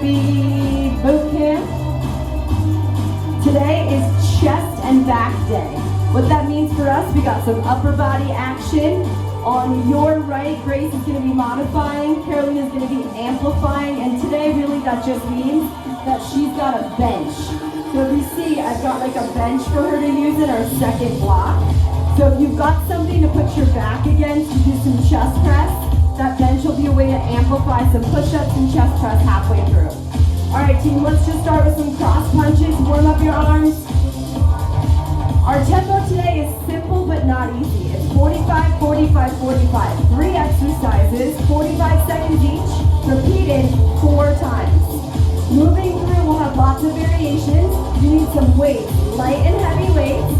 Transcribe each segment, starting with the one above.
Happy boot camp. Today is chest and back day. What that means for us, we got some upper body action. On your right, Grace is going to be modifying, Carolina is going to be amplifying, and today really that just means that she's got a bench. So if you see, I've got like a bench for her to use in our second block. So if you've got something to put your back against to do some chest press, that bench will be a way to amplify some push-ups and chest press halfway through. All right, team, let's just start with some cross punches. Warm up your arms. Our tempo today is simple but not easy. It's 45, 45, 45. 3 exercises, 45 seconds each, repeated 4 times. Moving through, we'll have lots of variations. You need some weights, light and heavy weights.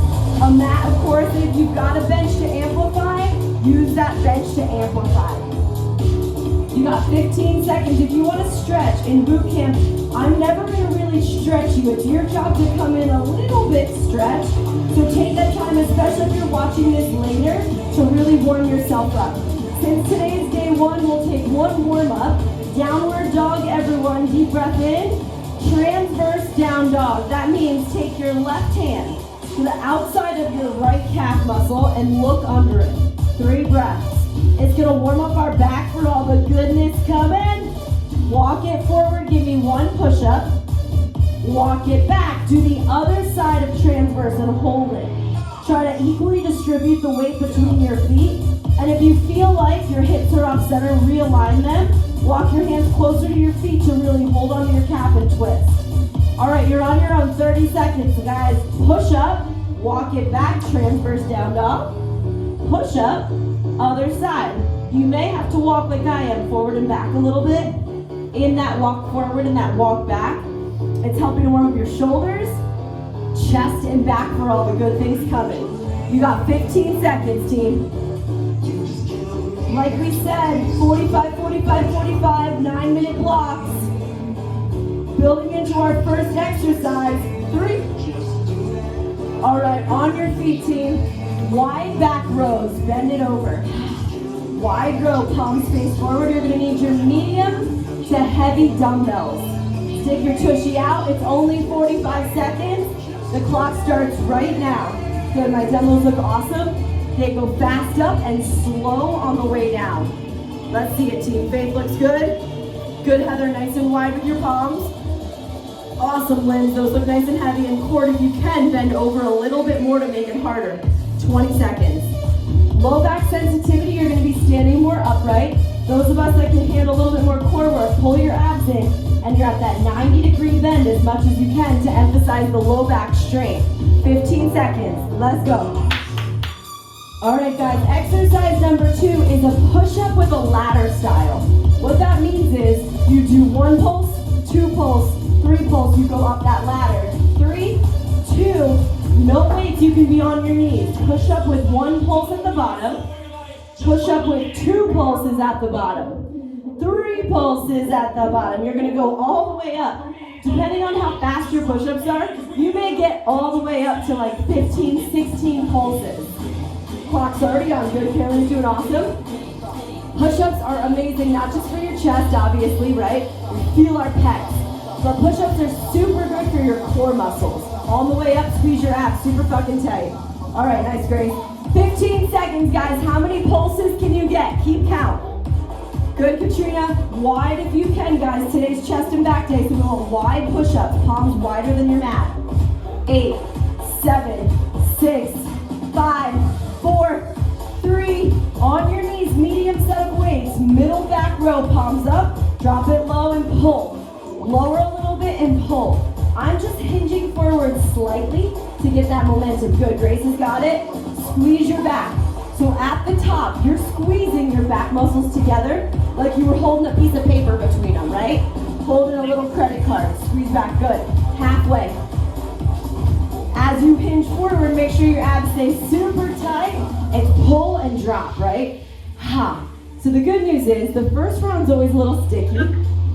A mat, of course, and if you've got a bench to amplify, use that bench to amplify. You got 15 seconds. If you want to stretch in boot camp, I'm never going to really stretch you. It's your job to come in a little bit stretched. So take that time, especially if you're watching this later, to really warm yourself up. Since today is day 1, we'll take one warm up. Downward dog, everyone. Deep breath in. Transverse down dog. That means take your left hand to the outside of your right calf muscle and look under it. 3 breaths. It's going to warm up our back for all the goodness coming. Walk it forward. Give me 1 push-up. Walk it back. Do the other side of transverse and hold it. Try to equally distribute the weight between your feet. And if you feel like your hips are off center, realign them. Walk your hands closer to your feet to really hold onto your calf and twist. All right, you're on your own, 30 seconds. So guys, push up, walk it back, transverse down dog. Push up, other side. You may have to walk like I am, forward and back a little bit. In that walk forward and that walk back, it's helping to warm up your shoulders, chest, and back for all the good things coming. You got 15 seconds, team. Like we said, 45, 45, 45, 9-minute blocks. Building into our first exercise, 3. All right, on your feet, team. Wide back rows, bend it over. Wide row, palms face forward. You're gonna need your medium to heavy dumbbells. Stick your tushy out. It's only 45 seconds. The clock starts right now. Good, my dumbbells look awesome. They go fast up and slow on the way down. Let's see it, team. Faith looks good. Good, Heather, nice and wide with your palms. Awesome, Lynn, those look nice and heavy. And Cord, if you can, bend over a little bit more to make it harder. 20 seconds. Low back sensitivity, you're gonna be standing more upright. Those of us that can handle a little bit more core work, pull your abs in, and you're at that 90-degree bend as much as you can to emphasize the low back strength. 15 seconds, let's go. All right, guys, exercise number 2 is a push-up with a ladder style. What that means is you do 1 pulse, 2 pulse, 3 pulse, you go up that ladder. 3, 2, no weights, you can be on your knees. Push up with 1 pulse at the bottom. Push up with 2 pulses at the bottom. 3 pulses at the bottom. You're gonna go all the way up. Depending on how fast your push-ups are, you may get all the way up to like 15, 16 pulses. Clock's already on. Good, Carolyn's doing awesome. Push-ups are amazing, not just for your chest, obviously, right? We feel our pecs. But push-ups are super good for your core muscles. On the way up, squeeze your abs, super fucking tight. All right, nice, Grace. 15 seconds, guys. How many pulses can you get? Keep count. Good, Katrina. Wide if you can, guys. Today's chest and back day, so go wide push-ups, palms wider than your mat. 8, 7, 6, 5, 4, 3, on your knees, medium set of weights, middle back row, palms up, drop it low and pull. Lower a little bit and pull. I'm just hinging forward slightly to get that momentum. Good, Grace has got it. Squeeze your back. So at the top, you're squeezing your back muscles together like you were holding a piece of paper between them, right? Holding a little credit card. Squeeze back, good. Halfway. As you hinge forward, make sure your abs stay super tight and pull and drop, right? Ha. So the good news is the first round's always a little sticky.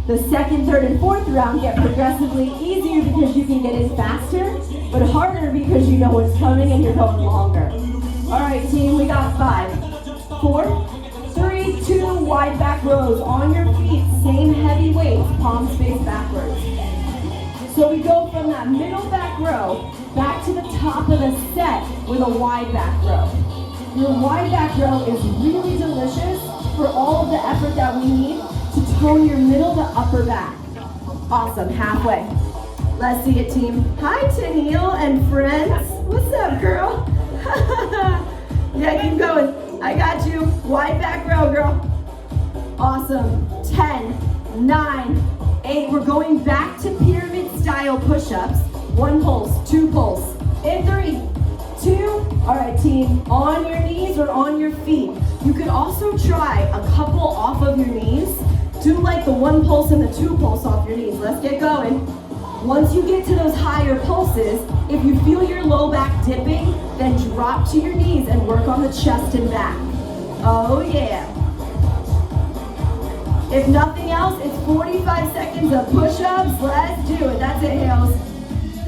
The second, third, and fourth round get progressively easier because you can get in faster, but harder because you know what's coming and you're going longer. All right, team, we got 5, 4, 3, 2, wide back rows on your feet. Same same heavy weights, palms face backwards. So we go from that middle back row back to the top of the set with a wide back row. Your wide back row is really delicious for all of the effort that we need to tone your middle to upper back. Awesome, halfway. Let's see it, team. Hi, Tennille and friends. What's up, girl? Yeah, keep going. I got you. Wide back row, girl. Awesome. 10, 9, 8. We're going back to pyramid style push-ups. 1 pulse, 2 pulse. In 3, 2. All right, team. On your knees or on your feet. You could also try a couple off of your knees. Do like the 1 pulse and the 2 pulse off your knees. Let's get going. Once you get to those higher pulses, if you feel your low back dipping, then drop to your knees and work on the chest and back. Oh yeah. If nothing else, it's 45 seconds of push-ups. Let's do it. That's it, Hales.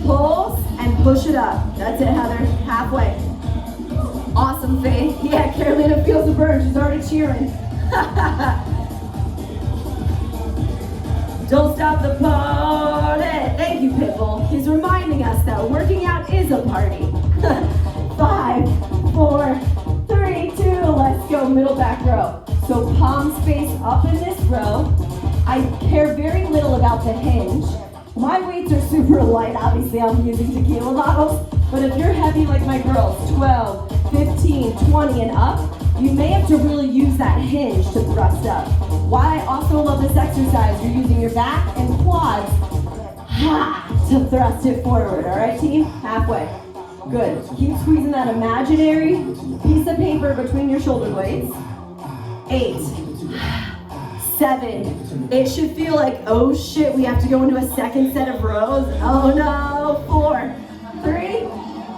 Pulse and push it up. That's it, Heather. Halfway. Awesome, Faith. Yeah, Carolina feels the burn. She's already cheering. Don't stop the party. Thank you, Pitbull. He's reminding us that working out is a party. 5, 4, 3, 2. Let's go. Middle back row. So palms face up in this row. I care very little about the hinge. My weights are super light. Obviously, I'm using Tequila bottles. But if you're heavy like my girls, 12, 15, 20 and up, you may have to really use that hinge to thrust up. Why I also love this exercise, you're using your back and quads to thrust it forward. All right, team? Halfway. Good. Keep squeezing that imaginary piece of paper between your shoulder blades. 8, 7. It should feel like, oh shit, we have to go into a second set of rows. Oh no. 4, 3.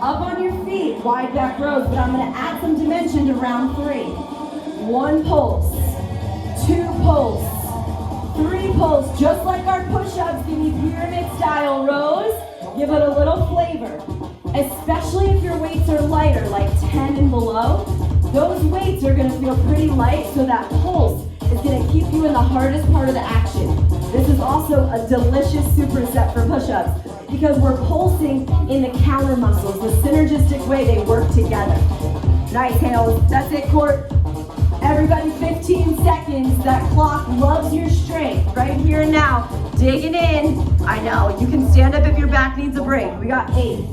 Up on your feet, wide back rows, but I'm gonna add some dimension to round 3. 1 pulse, 2 pulse, 3 pulse, just like our push-ups. Give me pyramid style rows. Give it a little flavor, especially if your weights are lighter, like 10 and below. Those weights are gonna feel pretty light, so that pulse is gonna keep you in the hardest part of the action. This is also a delicious superset for push-ups because we're pulsing in the counter muscles, the synergistic way they work together. Nice, Hales. That's it, Court. Everybody, 15 seconds. That clock loves your strength right here and now. Digging in. I know, you can stand up if your back needs a break. We got 8,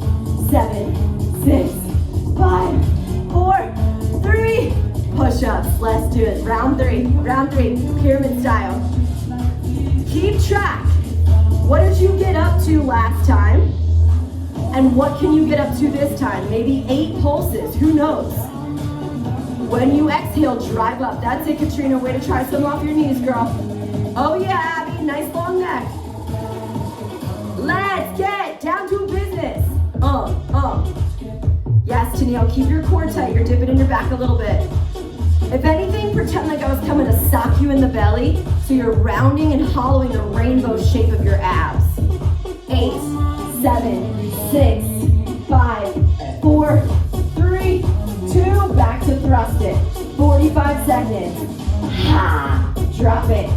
7, 6, 5, 4, 3. Push-ups. Let's do it. Round 3. Round 3. Pyramid style. Keep track. What did you get up to last time? And what can you get up to this time? Maybe 8 pulses. Who knows? When you exhale, drive up. That's it, Katrina. Way to try some off your knees, girl. Oh yeah, Abby. Nice long neck. Let's get down to business. Yes, Tennille, keep your core tight. You're dipping in your back a little bit. If anything, pretend like I was coming to sock you in the belly, so you're rounding and hollowing the rainbow shape of your abs. 8, 7, 6, 5, 4, 3, 2, back to thrust it. 45 seconds. Drop it.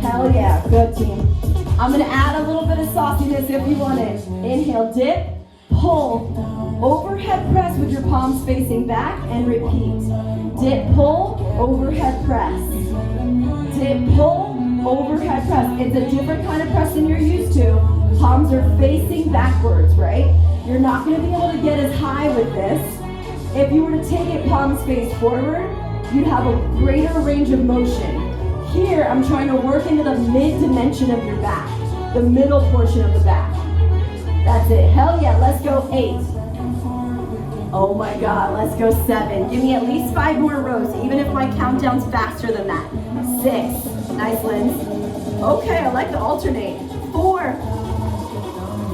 Hell yeah, good team. I'm gonna add a little bit of sauciness if you want it. Inhale, dip, pull. Overhead press with your palms facing back and repeat. Dip, pull, overhead press. Dip, pull, overhead press. It's a different kind of press than you're used to. Palms are facing backwards, right? You're not going to be able to get as high with this. If you were to take it palms face forward, you'd have a greater range of motion. Here, I'm trying to work into the mid-dimension of your back, the middle portion of the back. That's it. Hell yeah, let's go 8. Oh my God, let's go 7. Give me at least 5 more rows, even if my countdown's faster than that. 6. Nice, Linz. Okay, I like to alternate. 4,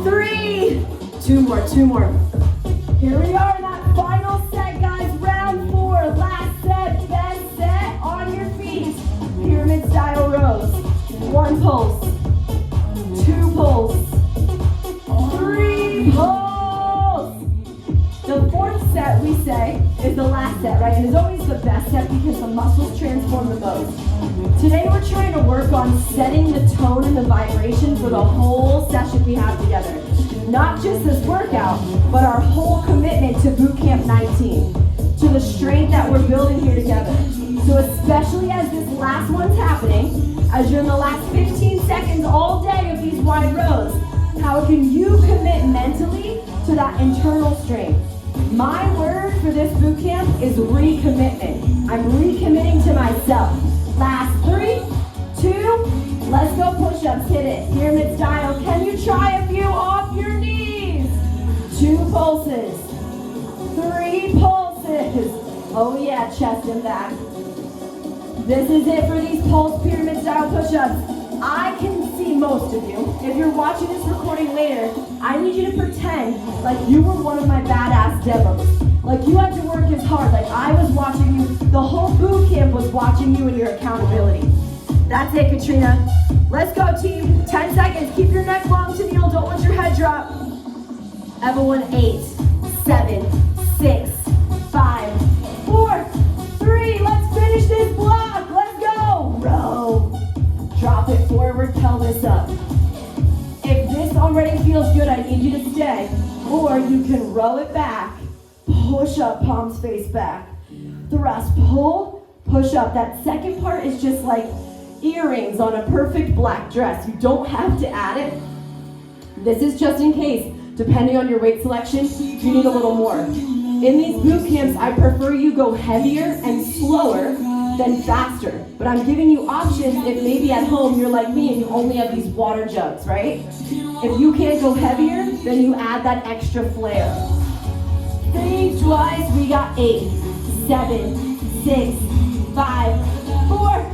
3. 2 more, 2 more. Here we are in that final set, guys. Round 4, last set, best set. On your feet. Pyramid style rows. 1 pulse. 2 pulse. 3 pulse. The 4th set, we say, is the last set, right? And it's always the best set because the muscles transform the most. Today we're trying to work on setting the tone and the vibration for the whole session we have together. Not just this workout, but our whole commitment to Bootcamp 19, to the strength that we're building here together. So especially as this last one's happening, as you're in the last 15 seconds all day of these wide rows, how can you commit mentally to that internal strength? My word for this boot camp is recommitment. I'm recommitting to myself. Last 3, 2, let's go push-ups, hit it. Pyramid style. Can you try a few off your knees? 2 pulses. 3 pulses. Oh yeah, chest and back. This is it for these pulse pyramid style push-ups. I can see most of you. If you're watching this recording later, I need you to pretend like you were one of my badass demos. Like you had to work as hard, like I was watching you. The whole boot camp was watching you and your accountability. That's it, Katrina. Let's go, team. 10 seconds. Keep your neck long to kneel. Don't let your head drop. Everyone, 8, 7, 6, 5, 4, 3. Let's finish this block. Let's go. Row. Drop it forward, pelvis up. If this already feels good, I need you to stay. Or you can row it back. Push up, palms face back. Thrust, pull, push up. That second part is just like earrings on a perfect black dress. You don't have to add it. This is just in case, depending on your weight selection, you need a little more. In these boot camps, I prefer you go heavier and slower than faster. But I'm giving you options if maybe at home you're like me and you only have these water jugs, right? If you can't go heavier, then you add that extra flair. Think twice. We got 8, 7, 6, 5, 4,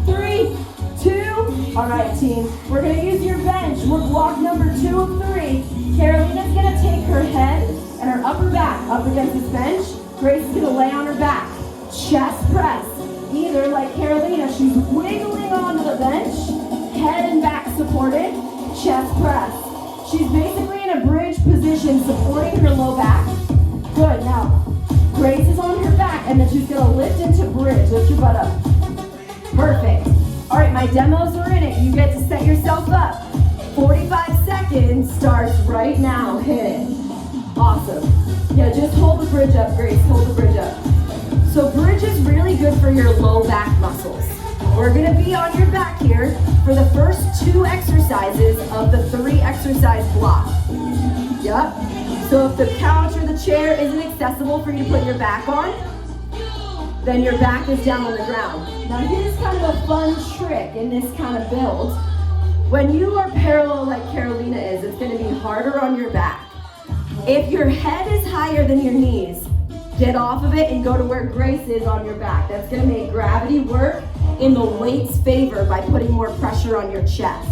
3, 2. All right, team. We're gonna use your bench. We're block number 2 of 3. Carolina's gonna take her head and her upper back up against this bench. Grace is gonna lay on her back. Chest press. Either like Carolina, she's wiggling onto the bench, head and back supported, chest press. She's basically in a bridge position supporting her low back. Good, now Grace is on her back and then she's gonna lift into bridge. Lift your butt up. Perfect. All right, my demos are in it. You get to set yourself up. 45 seconds starts right now. Hit it. Awesome. Yeah, just hold the bridge up, Grace. Hold the bridge up. So bridge is really good for your low back muscles. We're gonna be on your back here for the first 2 exercises of the 3 exercise block. Yep. So if the couch or the chair isn't accessible for you to put your back on, then your back is down on the ground. Now here's kind of a fun trick in this kind of build. When you are parallel like Carolina is, it's gonna be harder on your back. If your head is higher than your knees, get off of it and go to where Grace is on your back. That's gonna make gravity work in the weight's favor by putting more pressure on your chest.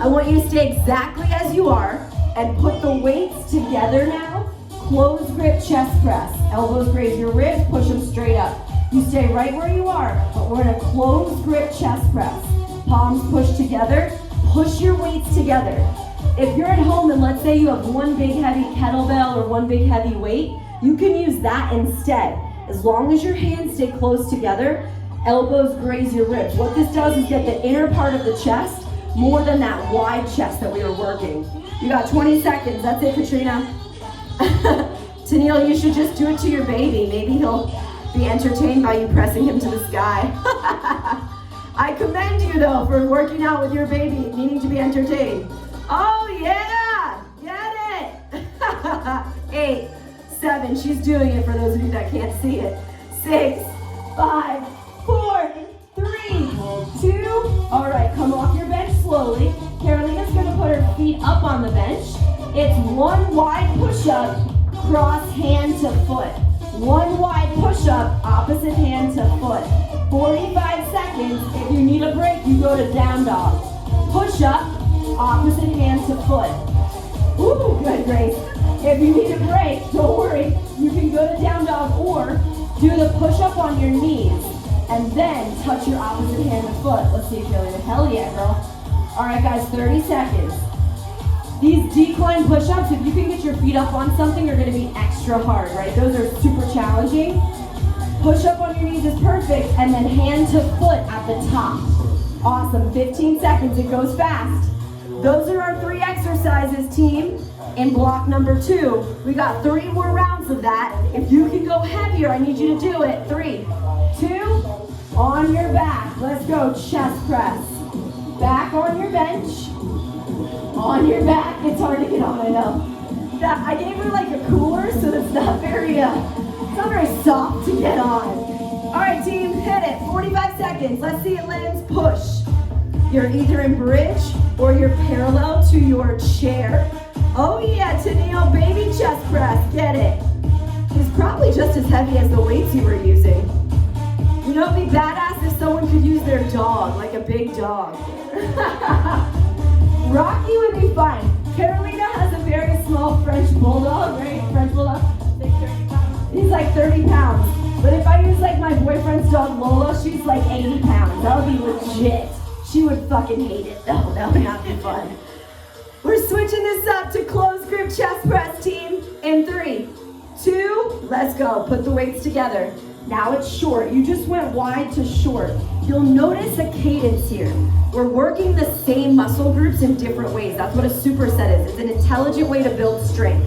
I want you to stay exactly as you are and put the weights together now. Close grip chest press. Elbows graze your ribs, push them straight up. You stay right where you are, but we're in a closed grip chest press. Palms push together, push your weights together. If you're at home and let's say you have one big heavy kettlebell or one big heavy weight, you can use that instead. As long as your hands stay close together, elbows graze your ribs. What this does is get the inner part of the chest more than that wide chest that we were working. You got 20 seconds. That's it, Katrina. Tennille, you should just do it to your baby. Maybe he'll be entertained by you pressing him to the sky. I commend you, though, for working out with your baby, needing to be entertained. Oh, yeah! Get it! 8, 7, she's doing it for those of you that can't see it. 6, 5, 4, 3, 2. All right, come off your bench slowly. Carolina's gonna put her feet up on the bench. It's 1 wide push-up, cross hand to foot. 1 wide push-up, opposite hand to foot. 45 seconds. If you need a break, you go to down dog. Push-up, opposite hand to foot. Ooh, good, Grace. If you need a break, don't worry. You can go to down dog or do the push-up on your knees and then touch your opposite hand to foot. Let's see if you're in. Hell yeah, girl. All right, guys, 30 seconds. These decline push-ups, if you can get your feet up on something, are gonna be extra hard, right? Those are super challenging. Push up on your knees is perfect, and then hand to foot at the top. Awesome, 15 seconds, it goes fast. Those are our 3 exercises, team. In block number 2, we got 3 more rounds of that. If you can go heavier, I need you to do it. 3, 2, on your back. Let's go, chest press. Back on your bench. On your back. It's hard to get on, I know. I gave her like a cooler, so it's not very soft to get on. All right, team, hit it. 45 seconds. Let's see it lands. Push. You're either in bridge or you're parallel to your chair. Oh yeah, Tennille, baby chest press. Get it. It's probably just as heavy as the weights you were using. You know, it'd be badass if someone could use their dog, like a big dog. Rocky would be fine. Carolina has a very small French bulldog, right? French bulldog? He's like 30 pounds. But if I use like my boyfriend's dog Lola, she's like 80 pounds. That would be legit. She would fucking hate it though. That would not be fun. We're switching this up to close grip chest press, team. In 3, 2, let's go. Put the weights together. Now it's short. You just went wide to short. You'll notice a cadence here. We're working the same muscle groups in different ways. That's what a superset is. It's an intelligent way to build strength.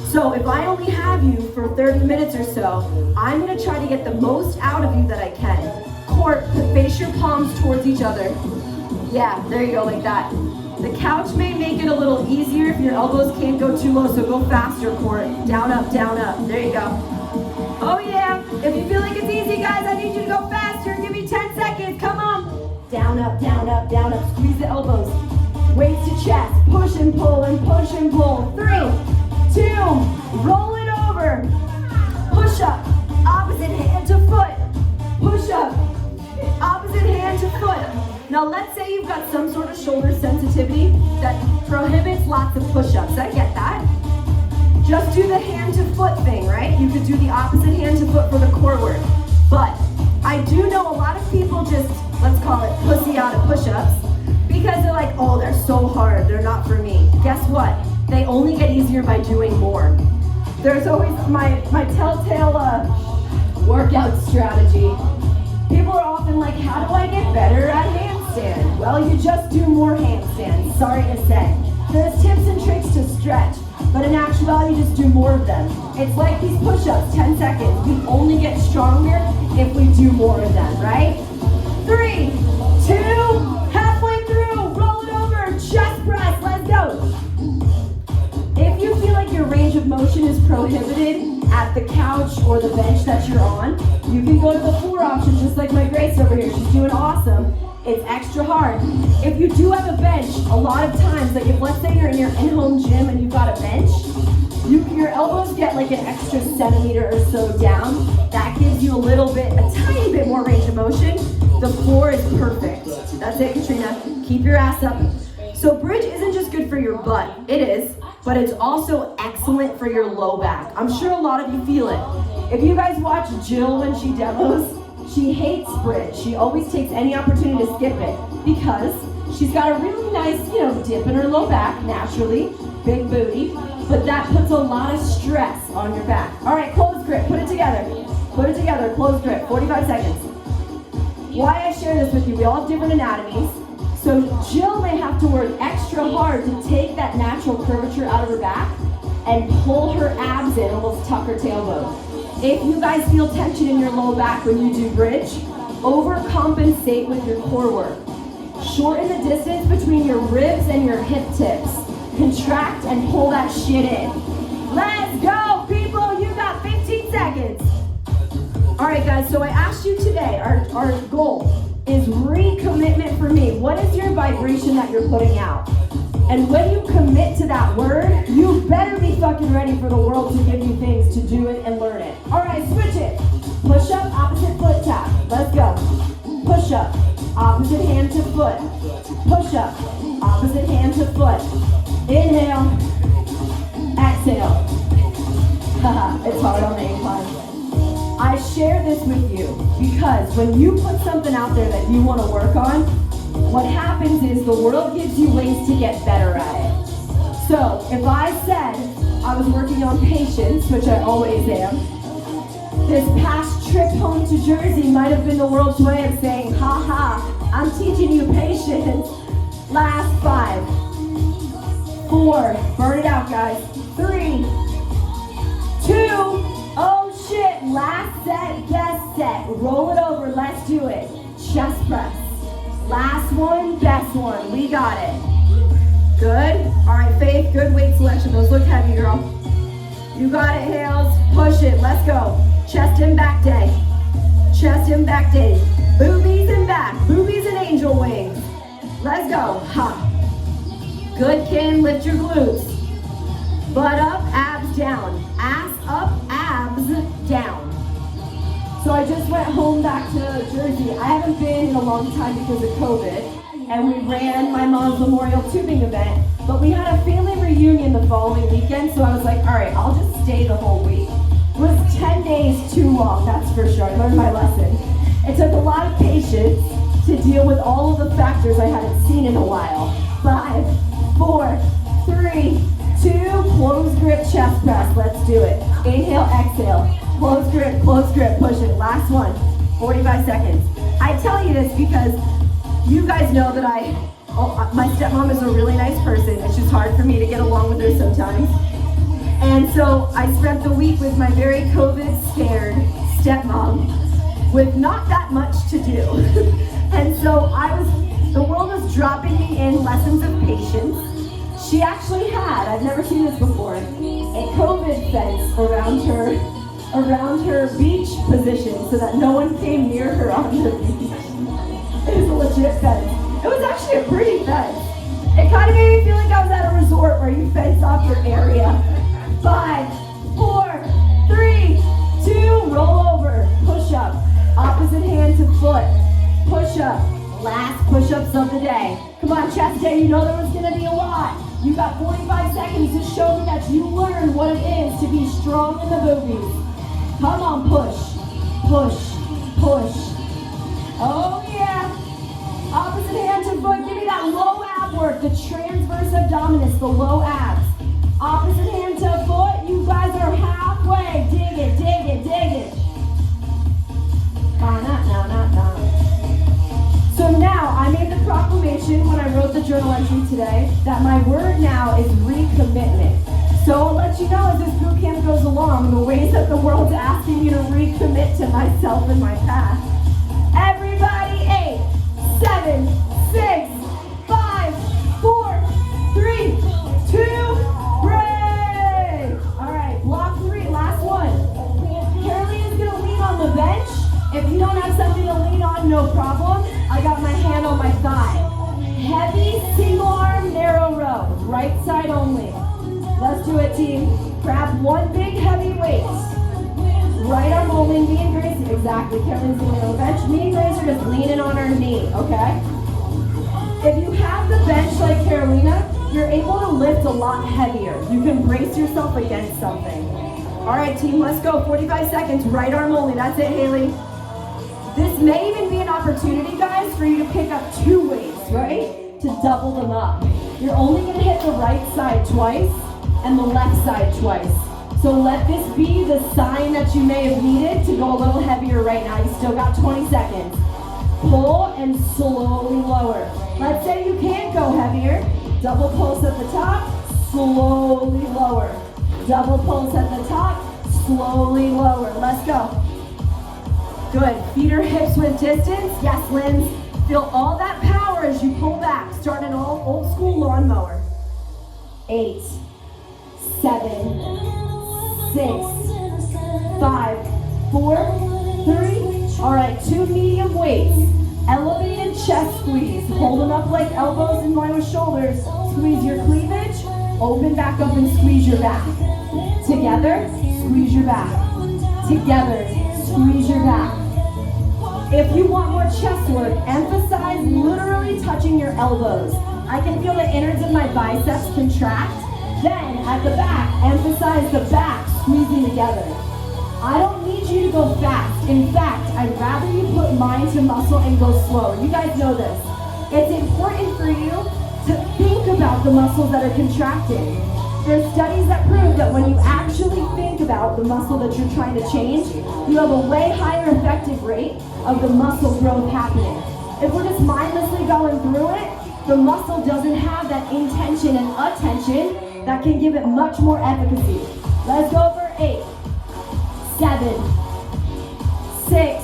So if I only have you for 30 minutes or so, I'm gonna try to get the most out of you that I can. Core, face your palms towards each other. Yeah, there you go, like that. The couch may make it a little easier if your elbows can't go too low, so go faster, core. Down, up, down, up. There you go. Oh yeah, if you feel like it's easy, guys, I need you to go faster. Give me 10 seconds, come on. Down, up, down, up, down, up. Squeeze the elbows. Weights to chest. Push and pull and push and pull. 3, 2, roll it over. Push up, opposite hand to foot. Push up, opposite hand to foot. Now let's say you've got some sort of shoulder sensitivity that prohibits lots of push-ups. I get that. Just do the hand to foot thing, right? You could do the opposite hand to foot for the core work. But I do know a lot of people just, let's call it pussy out of push-ups because they're like, oh, they're so hard, they're not for me. Guess what? They only get easier by doing more. There's always my telltale workout strategy. People are often like, how do I get better at handstand? Well, you just do more handstands, sorry to say. There's tips and tricks to stretch, but in actuality, just do more of them. It's like these push-ups, 10 seconds. We only get stronger if we do more of them, right? 3, 2, halfway through, roll it over, chest press, let's go. If you feel like your range of motion is prohibited at the couch or the bench that you're on, you can go to the floor option, just like my Grace over here. She's doing awesome. It's extra hard. If you do have a bench, a lot of times, like if let's say you're in your in-home gym and you've got a bench, your elbows get like an extra centimeter or so down. That gives you a tiny bit more range of motion. The floor is perfect. That's it, Katrina. Keep your ass up. So bridge isn't just good for your butt. It is, but it's also excellent for your low back. I'm sure a lot of you feel it. If you guys watch Jill when she demos, she hates bridge. She always takes any opportunity to skip it because she's got a really nice, dip in her low back, naturally, big booty, but that puts a lot of stress on your back. All right, close grip, put it together. Put it together, close grip, 45 seconds. Why I share this with you, we all have different anatomies. So Jill may have to work extra hard to take that natural curvature out of her back and pull her abs in, almost tuck her tailbone. If you guys feel tension in your low back when you do bridge, overcompensate with your core work. Shorten the distance between your ribs and your hip tips. Contract and pull that shit in. Let's go, people! You got 15 seconds. All right, guys, so I asked you today, our goal is recommitment for me. What is your vibration that you're putting out? And when you commit to that word, you better be fucking ready for the world to give you things to do it and learn it. All right, switch it. Push up, opposite foot tap. Let's go. Push up, opposite hand to foot. Push up, opposite hand to foot. Inhale, exhale. It's hard on the incline. I share this with you because when you put something out there that you want to work on, what happens is the world gives you ways to get better at it. So if I said I was working on patience, which I always am, this past trip home to Jersey might have been the world's way of saying, ha ha, I'm teaching you patience. Last 5, 4, burn it out guys, 3, 2, oh shit, last set, best set, roll it over, let's do it. Chest press, last one, best one, we got it. Good, all right Faith, good weight selection, those look heavy girl. You got it Hales, push it, let's go. Chest and back day, chest and back day, boobies and back, boobies and angel wings. Let's go, ha. Good Kim, lift your glutes. Butt up, abs down. Ass up, abs down. So I just went home back to Jersey. I haven't been in a long time because of COVID. And we ran my mom's memorial tubing event. But we had a family reunion the following weekend. So I was like, all right, I'll just stay the whole week. It was 10 days too long, that's for sure. I learned my lesson. It took a lot of patience to deal with all of the factors I hadn't seen in a while. 5, 4, 3, 2, close grip chest press. Let's do it. Inhale, exhale. Close grip, push it. Last one, 45 seconds. I tell you this because you guys know that my stepmom is a really nice person. It's just hard for me to get along with her sometimes. And so I spent the week with my very COVID-scared stepmom with not that much to do. And so the world was dropping me in lessons of patience. She actually had, I've never seen this before, a COVID fence around her beach position so that no one came near her on the beach. It was a legit fence. It was actually a pretty fence. It kind of made me feel like I was at a resort where you fence off your area. 5, 4, 3, 2, roll over, push up, opposite hand to foot. Push up, last push-ups of the day. Come on, chest day, you know there was gonna be a lot. You got 45 seconds to show me that you learned what it is to be strong in the boobies. Come on, push, push, push. Oh yeah. Opposite hand to foot, give me that low ab work, the transverse abdominis, the low abs. Opposite hand to foot, you guys are halfway. Dig it, dig it, dig it. So now, I made the proclamation when I wrote the journal entry today that my word now is recommitment. So I'll let you know as this boot camp goes along the ways that the world's asking me to recommit to myself and my path. Everybody, 8, 7, 6, 5, 4, 3, 2, break! All right, block 3, last one. Carolina's gonna lean on the bench. If you don't have something to lean on, no problem. I got my hand on my thigh. Heavy single arm narrow row, right side only. Let's do it, team. Grab one big heavy weight. Right arm only, me and Grace, exactly. Carolyn's gonna lean on the bench. Me and Grace are just leaning on our knee, okay? If you have the bench like Carolina, you're able to lift a lot heavier. You can brace yourself against something. All right, team, let's go. 45 seconds, right arm only. That's it, Haley. This may even be an opportunity, guys, for you to pick up 2 weights, right? To double them up. You're only gonna hit the right side twice and the left side twice. So let this be the sign that you may have needed to go a little heavier right now. You still got 20 seconds. Pull and slowly lower. Let's say you can't go heavier. Double pulse at the top, slowly lower. Double pulse at the top, slowly lower. Let's go. Good, feet or hips with distance. Yes, Linz. Feel all that power as you pull back. Start an old school lawnmower. 8, 7, 6, 5, 4, 3. All right, 2 medium weights. Elevated chest squeeze. Hold them up like elbows in line with shoulders. Squeeze your cleavage. Open back up and squeeze your back. Together, squeeze your back. Together, squeeze your back. If you want more chest work, emphasize literally touching your elbows. I can feel the innards of my biceps contract. Then, at the back, emphasize the back squeezing together. I don't need you to go fast. In fact, I'd rather you put mind to muscle and go slower. You guys know this. It's important for you to think think about the muscles that are contracting. There's studies that prove that when you actually think about the muscle that you're trying to change, you have a way higher effective rate of the muscle growth happening. If we're just mindlessly going through it, the muscle doesn't have that intention and attention that can give it much more efficacy. Let's go for 8, 7, 6,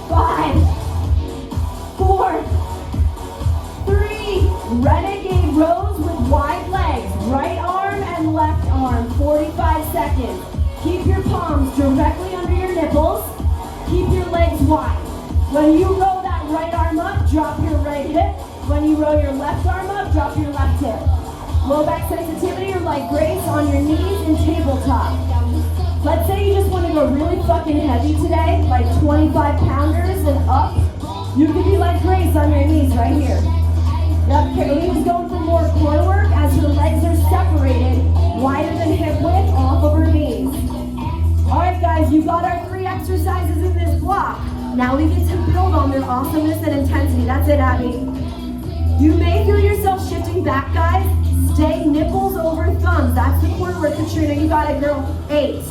5, 4, 3, renegade rows with wide legs, right arm and left arm, 45 seconds. Keep your palms directly under your nipples, keep your legs wide. When you roll that right arm up, drop your right hip. When you roll your left arm up, drop your left hip. Low back sensitivity or like grace on your knees in tabletop. Let's say you just want to go really fucking heavy today, like 25 pounders and up. You could be like Grace on your knees right here. Yep, Carolina's going for more core work as her legs are separated, wider than hip width off of her knees. All right, guys, you got our 3 exercises in this block. Now we get to build on their awesomeness and intensity. That's it, Abby. You may feel yourself shifting back, guys. Stay nipples over thumbs. That's the core work, Katrina. You got it, girl. 8,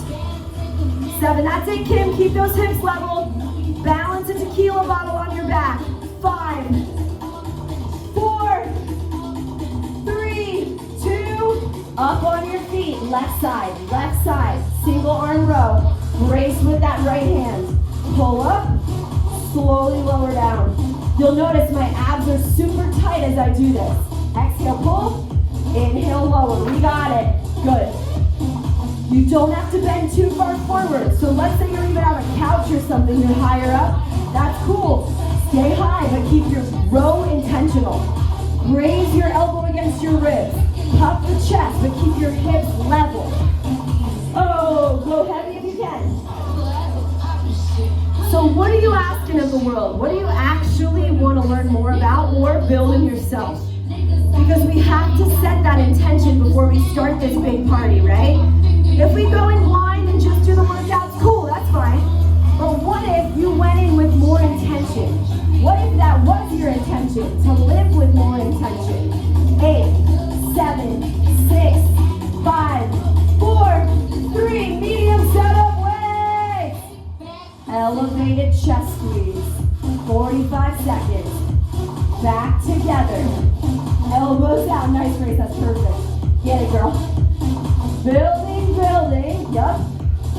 7. That's it, Kim. Keep those hips level. Balance a tequila bottle on your back. 5, 4, 3, 2. Up on your feet. Left side, left side. Single arm row. Brace with that right hand. Pull up. Slowly lower down. You'll notice my abs are super tight as I do this. Exhale, pull. Inhale, lower. We got it. Good. You don't have to bend too far forward. So let's say you're even on a couch or something, you're higher up. That's cool. Stay high, but keep your row intentional. Raise your elbow against your ribs. Puff the chest, but keep your hips level. Oh, go heavy if you can. So what are you asking of the world? What do you actually want to learn more about or build in yourself? Because we have to set that intention before we start this big party, right? If we go in blind and just do the workouts, cool, that's fine. But what if you went in with more intention? What if that was your intention, to live with more intention? 8, 7, 6, 5, 4, 3, medium setup weights. Elevated chest squeeze, 45 seconds. Back together. Elbows out, nice Grace, that's perfect. Get it, girl. Building, building, yup.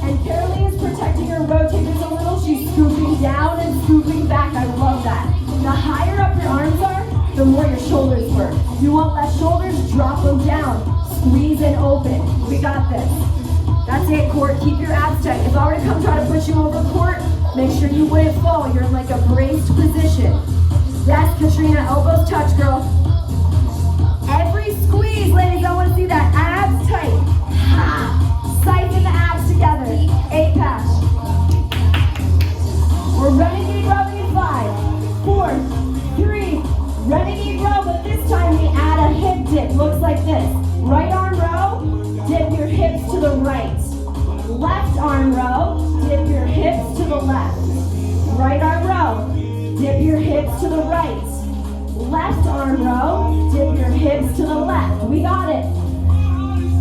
And Caroline is protecting her rotators a little. She's scooping down and scooping back. I love that. The higher up your arms are, the more your shoulders work. You want less shoulders, drop them down. Squeeze and open. We got this. That's it, Court. Keep your abs tight. If I were to come try to push you over, Court, make sure you wouldn't fall. You're in like a braced position. Yes, Katrina, elbows touch, girl. Every squeeze, ladies, I want to see that. Abs tight. Ha! Siphon the abs together. 8 pass. We're renegade rowing in 5, 4, 3. Renegade row, but this time we add a hip dip. Looks like this. Right arm row, dip your hips to the right. Left arm row, dip your hips to the left. Right arm row, dip your hips to the right. Left arm row, dip your hips to the left. We got it.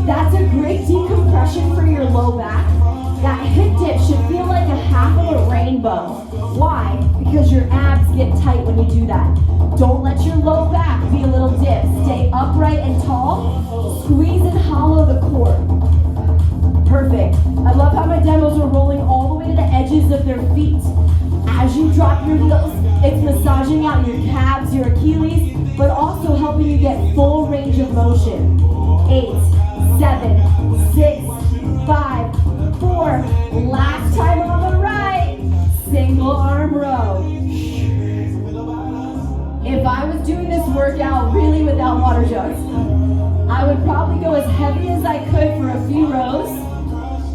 That's a great decompression for your low back. That hip dip should feel like a half of a rainbow. Why? Because your abs get tight when you do that. Don't let your low back be a little dip. Stay upright and tall. Squeeze and hollow the core. Perfect. I love how my demos are rolling all the way to the edges of their feet. As you drop your heels, it's massaging out your calves, your Achilles, but also helping you get full range of motion. 8, 7, 6, 5, 4. Last time on the right. Single arm row. If I was doing this workout really without water jugs, I would probably go as heavy as I could for a few rows,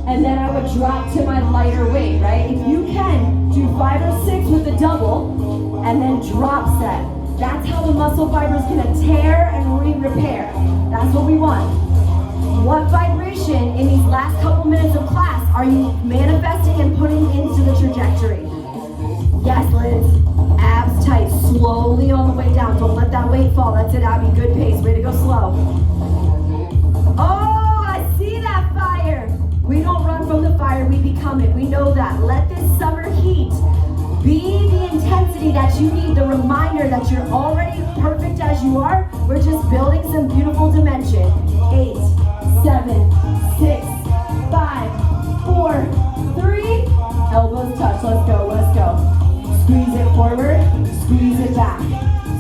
and then I would drop to my lighter weight, right? If you can, do 5 or 6 with a double, and then drop set. That's how the muscle fibers can tear and re-repair. That's what we want. What vibration in these last couple minutes of class are you manifesting and putting into the trajectory? Yes, Liz. Abs tight, slowly on the way down. Don't let that weight fall. That's it, Abby. Good pace. Way to go slow. Oh, I see that fire. We don't run from the fire, we become it. We know that. Let this summer heat be the intensity that you need, the reminder that you're already perfect as you are. We're just building some beautiful dimension. 8, 7, 6, 5, 4, 3. Elbows touch. Let's go, let's go. Squeeze it forward, squeeze it back.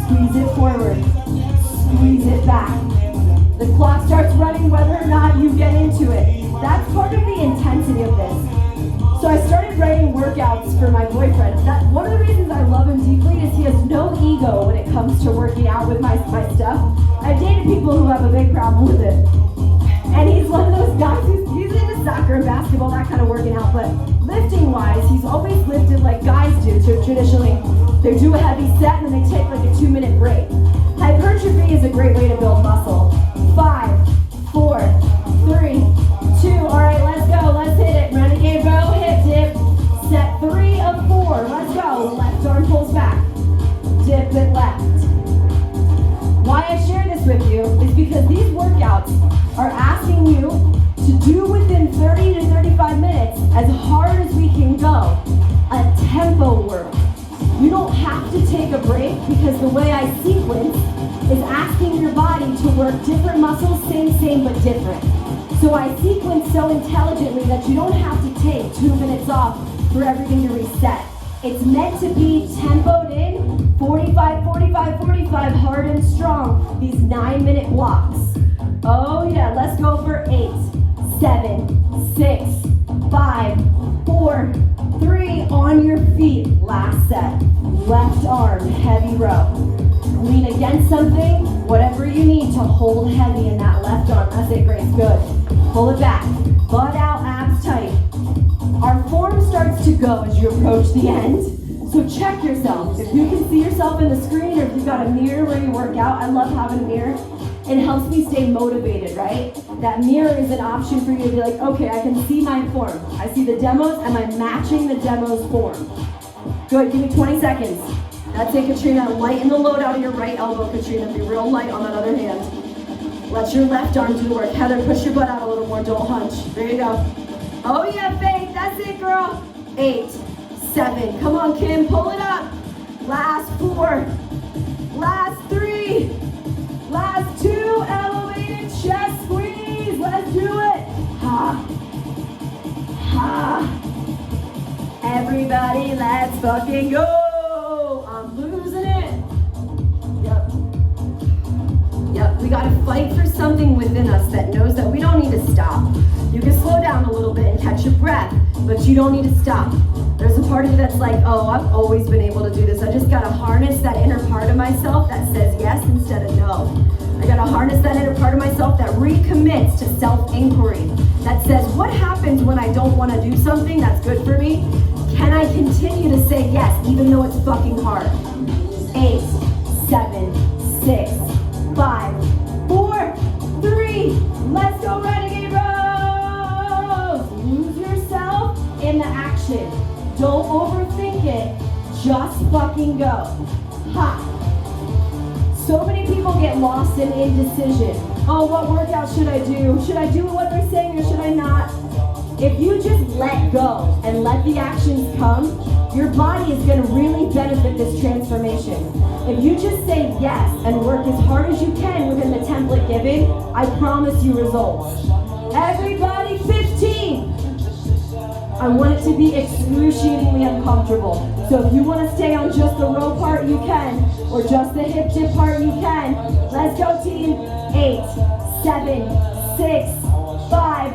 Squeeze it forward, squeeze it back. The clock starts running whether or not you get into it. That's part of the intensity of this. So I started writing workouts for my boyfriend. One of the reasons I love him deeply is he has no ego when it comes to working out with my stuff. I've dated people who have a big problem with it. And he's one of those guys he's into soccer and basketball, that kind of working out, but lifting wise, he's always lifted like guys do traditionally. They do a heavy set and then they take like a 2-minute break. Hypertrophy is a great way to build muscle. 5, 4, 3, 2. All right, let's go. Let's hit it. Renegade row, hip dip. Set 3 of 4. Let's go. Left arm pulls back. Dip it left. Why I share this with you is because these workouts are asking you to do within 30 to 35 minutes, as hard as we can go, a tempo work. You don't have to take a break because the way I sequence is asking your body to work different muscles, same, but different. So I sequence so intelligently that you don't have to take 2 minutes off for everything to reset. It's meant to be tempoed in, 45, 45, 45, hard and strong, these 9-minute blocks. Oh yeah, let's go for 8, 7, 6, 5, 4, 3, on your feet. Last set. Left arm, heavy row. Lean against something, whatever you need to hold heavy in that left arm. That's it, Grace, good. Pull it back, butt out, abs tight. Our form starts to go as you approach the end. So check yourself. If you can see yourself in the screen or if you've got a mirror where you work out, I love having a mirror. It helps me stay motivated, right? That mirror is an option for you to be like, okay, I can see my form. I see the demos, am I matching the demo's form? Good, give me 20 seconds. That's it, Katrina. Lighten the load out of your right elbow, Katrina. Be real light on that other hand. Let your left arm do the work. Heather, push your butt out a little more, don't hunch. There you go. Oh yeah, Faith, that's it, girl. 8, 7, come on, Kim, pull it up. Last 4, last 3, last 2, elevated chest squeeze. Let's do it. Ha, ha. Everybody, let's fucking go. I'm losing it. Yep, we gotta fight for something within us that knows that we don't need to stop. You can slow down a little bit and catch your breath, but you don't need to stop. There's a part of you that's like, oh, I've always been able to do this. I just gotta harness that inner part of myself that says yes instead of no. I gotta harness that inner part of myself that recommits to self-inquiry, that says, what happens when I don't wanna do something that's good for me? Can I continue to say yes, even though it's fucking hard? 8, 7, 6, 5, 4, 3, let's go, Renegade rows! Lose yourself in the action. Don't overthink it, just fucking go. Ha! So many people get lost in indecision. Oh, what workout should I do? Should I do what they're saying or should I not? If you just let go and let the actions come, your body is going to really benefit this transformation. If you just say yes and work as hard as you can within the template given, I promise you results. Everybody, 15! I want it to be excruciatingly uncomfortable. So if you want to stay on just the row part, you can. Or just the hip dip part, you can. Let's go, team. 8, 7, 6, 5,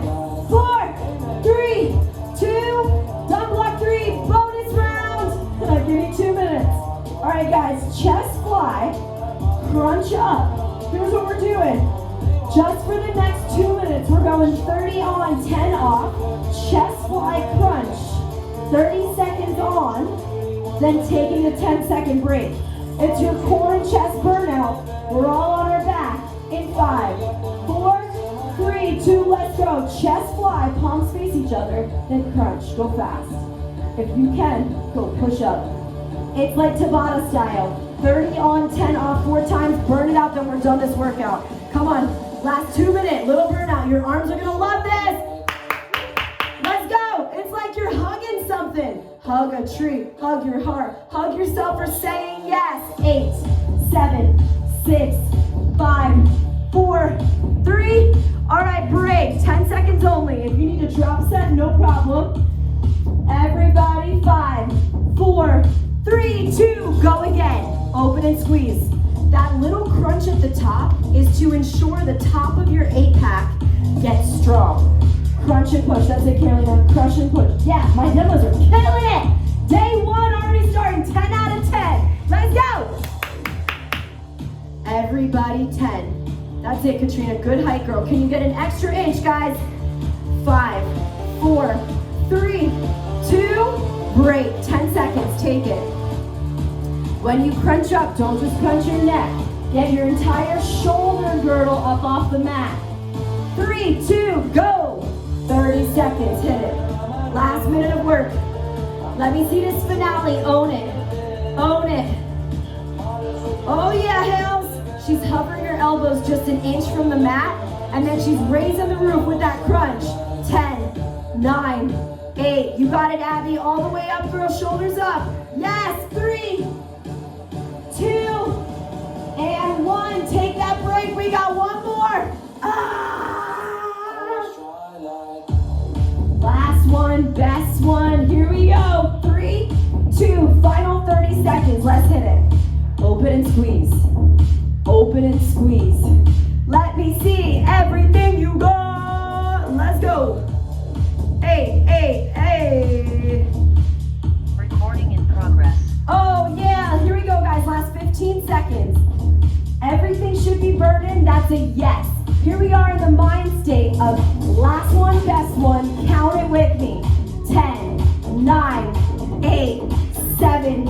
4, 3, 2, dumb block 3, bonus round. Give me 2 minutes. All right, guys, chest fly, crunch up. Here's what we're doing. Just for the next 2 minutes, we're going 30 on, 10 off, chest fly crunch, 30 seconds on, then taking a 10-second break. It's your core and chest burnout. We're all on our back in 5, 4, 3, 2, let's go. Chest fly, palms face each other, then crunch, go fast. If you can, go push up. It's like Tabata style. 30 on, 10 off, 4 times. Burn it out, then we're done this workout. Come on, last 2 minutes, little burnout. Your arms are gonna love this. Let's go. It's like you're hugging something. Hug a tree, hug your heart, hug yourself for saying yes. 8, 7, 6, 5, 4, 3. All right, break. 10 seconds only. If you need to drop set, no problem. Everybody, 5, 4, 3, 2, go again. Open and squeeze. That little crunch at the top is to ensure the top of your 8-pack gets strong. Crunch and push. That's it, Carolina. Crush and push. Yeah, my demos are killing it. Day 1 already starting. 10 out of 10. Let's go. Everybody, 10. That's it, Katrina. Good height, girl. Can you get an extra inch, guys? 5, 4, 3, 2, break. 10 seconds. Take it. When you crunch up, don't just crunch your neck. Get your entire shoulder girdle up off the mat. 3, 2, go. 30 seconds, hit it. Last minute of work. Let me see this finale, own it. Own it. Oh yeah, Hales. She's hovering her elbows just an inch from the mat, and then she's raising the roof with that crunch. 10, 9, 8. You got it, Abby. All the way up, girl, shoulders up. Yes, 3, 2, and 1. Take that break. We got one more. Last one, best one. Here we go. 3, 2, final 30 seconds. Let's hit it. Open and squeeze. Open and squeeze. Let me see everything you got. Let's go. Hey, hey, hey. Recording in progress. Oh yeah, here we go, guys. Last 15 seconds. Everything should be burning. That's a yes. Here we are in the mind state of last one, best one. Count it with me. 10, 9, 8, 7,